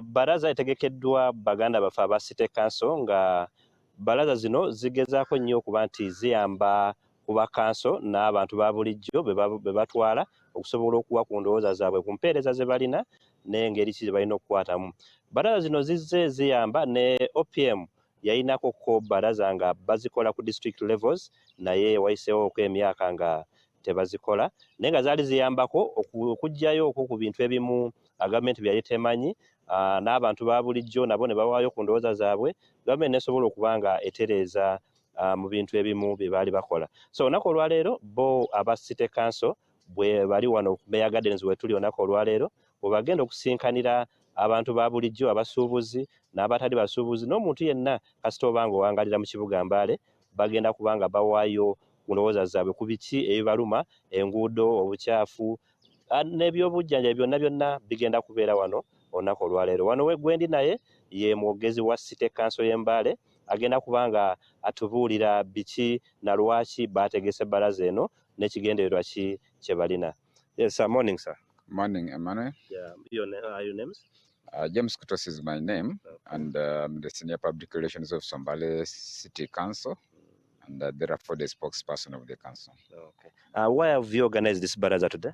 Balaza etegekeddwa baganda baffe aba City Council nga balaza zino zigezaako nnyo okuba nti ziyamba ku bakanso n'abantu ba bulijjo be batwala okusobola okuwa ku ndowooza zaabwe ku mpeereza ze balina n'engeri ki ze balina okukwatamu. Balaza zino zizze ziyamba ne OPM yayinako ko balaza nga bazikola ku district levels naye wayiseewo emyaka nga tebazikola naye nga zaali ziyambako okugyayo okwo ku bintu ebimu gavumenti byali temanyi n'abantu ba bulijjo nabo ne bawaayo ku ndowooza zaabwe gavumenti nesobola okuba nga etereeza mu bintu ebimu bye baali bakola. So olunaku olwaleero bo aba City Council bwe bali wano ku Mayor Gardens we tuli olunaku olwaleero bwe bagenda okusinkanira abantu ba bulijjo abasuubuzi n'abatali basuubuzi n'omuntu yenna kasita oba nga owangalira mu kibuga Mbale bagenda kuba nga bawaayo ku ndowooza zaabwe ku biki ebibaluma, enguudo, obukyafu n'ebyobujjanjabi byonna bigenda kubeera wano olunaku olwaleero. Wano gwendi naye ye mwogezi wa City Council y'e Mbale agenda kuba nga atubuulira biki na lwaki baategese balaza eno n'ekigendererwa ki kye balina. Yes, sir. Morning, sir. Morning, Emmanuel. Yeah, your names? James Kutos is my name, and I'm the Senior Public Relations Officer of Mbale City Council, and therefore the spokesperson of the council. Okay. Why have you organized this baraza today?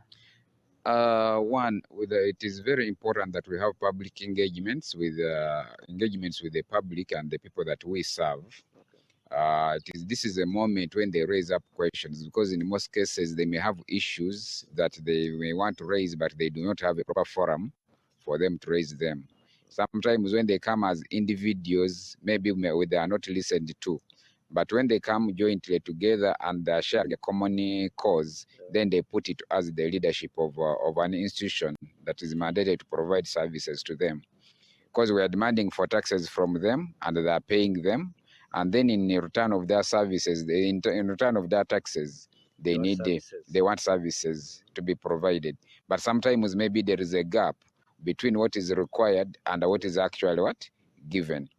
One, it is very important that we have public engagements with the public and the people that we serve. This is a moment when they raise up questions, because in most cases they may have issues that they may want to raise, but they do not have a proper forum for them to raise them. Sometimes when they come as individuals, maybe they are not listened to. But when they come jointly together and share a common cause, then they put it as the leadership of an institution that is mandated to provide services to them. Because we are demanding for taxes from them and they are paying them. And then in return of their services, in return of their taxes, they want services to be provided. But sometimes maybe there is a gap between what is required and what is actually given.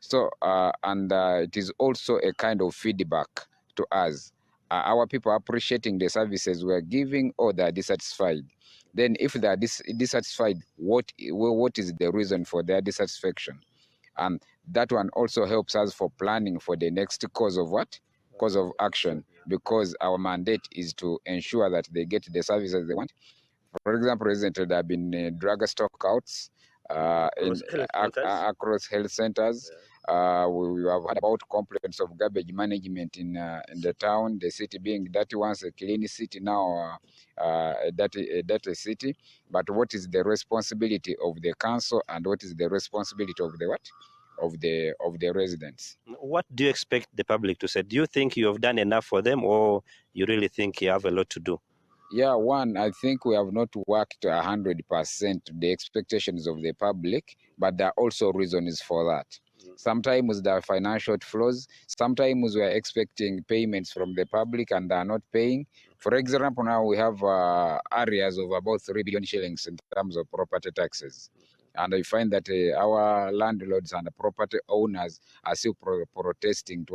So, it is also a kind of feedback to us. Our people are appreciating the services we are giving, or they are dissatisfied. Then if they are dissatisfied, what is the reason for their dissatisfaction? And that one also helps us for planning for the next cause of action, because our mandate is to ensure that they get the services they want. For example, recently there have been drug stockouts across health centers. We have had about complaints of garbage management in the town, the city being dirty once a clean city, now a dirty city. But what is the responsibility of the council, and what is the responsibility of the residents? What do you expect the public to say? Do you think you have done enough for them, or you really think you have a lot to do? Yeah, one, I think we have not worked 100% to the expectations of the public, but there are also reasons for that. Sometimes there are financial flows. Sometimes we are expecting payments from the public and they are not paying. For example, now we have areas of about 3 billion shillings in terms of property taxes. And I find that our landlords and property owners are still protesting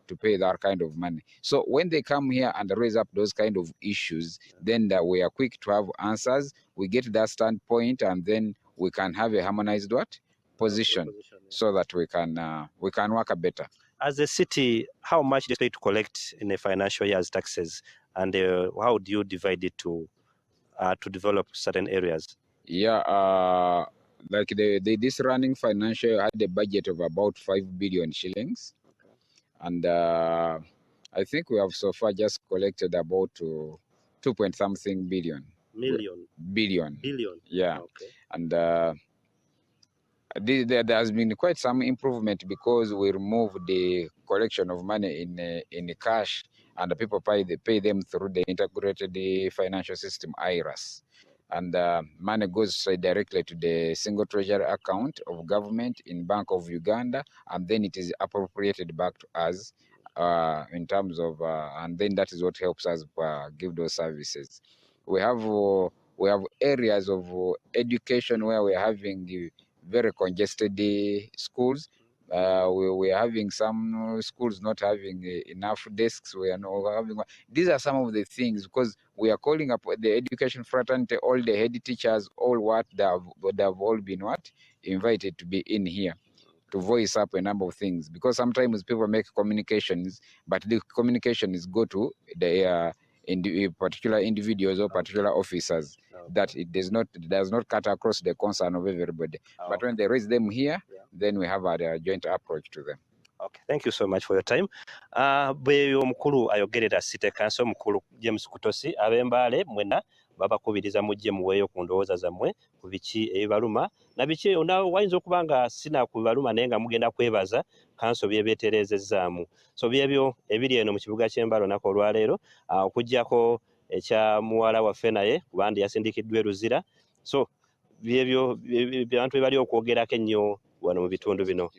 to pay that kind of money. So when they come here and raise up those kind of issues, then we are quick to have answers. We get that standpoint, and then we can have a harmonized position, so that we can work better. As a city, how much do you expect to collect in a financial year as taxes, and how do you divide it to develop certain areas? Yeah, like this running financial year had a budget of about 5 billion shillings. And I think we have so far just collected about 2-point-something billion. Billion. Yeah. Okay. And there has been quite some improvement, because we removed the collection of money in cash, and the people pay them through the integrated financial system, IRAS. And money goes straight directly to the single treasury account of government in Bank of Uganda, and then it is appropriated back to us in terms of, and then that is what helps us give those services. We have areas of education where we are having very congested schools. we are having some schools not having enough desks. We are not having. These are some of the things, because we are calling up the education fraternity, all the head teachers, all what they have all been invited to be in here to voice up a number of things, because sometimes people make communications, but the communications go to the particular individuals or particular officers, that it does not cut across the concern of everybody. But when they raise them here, then we have a joint approach to them. Okay, thank you so much for your time. Bwe omukulu ayogerera City Council mukulu James Kutosi ab'Embale mwena babakubiriza mujje muweeyo ku ndowooza zammwe ku biki ebibaluma na biki wayinza okuba nga sinakubaluma naye nga mugenda kwebaza kanso byebeetereezezzaamu. So byebyo ebiri eno mu kibuga ky'Embale olunaku olwaleero, okuggyako ekya muwala waffe naye kubandi yasindikiddwa e Luzira. So byebyo abantu bye bali okwogerako ennyo wano mu bitundu bino.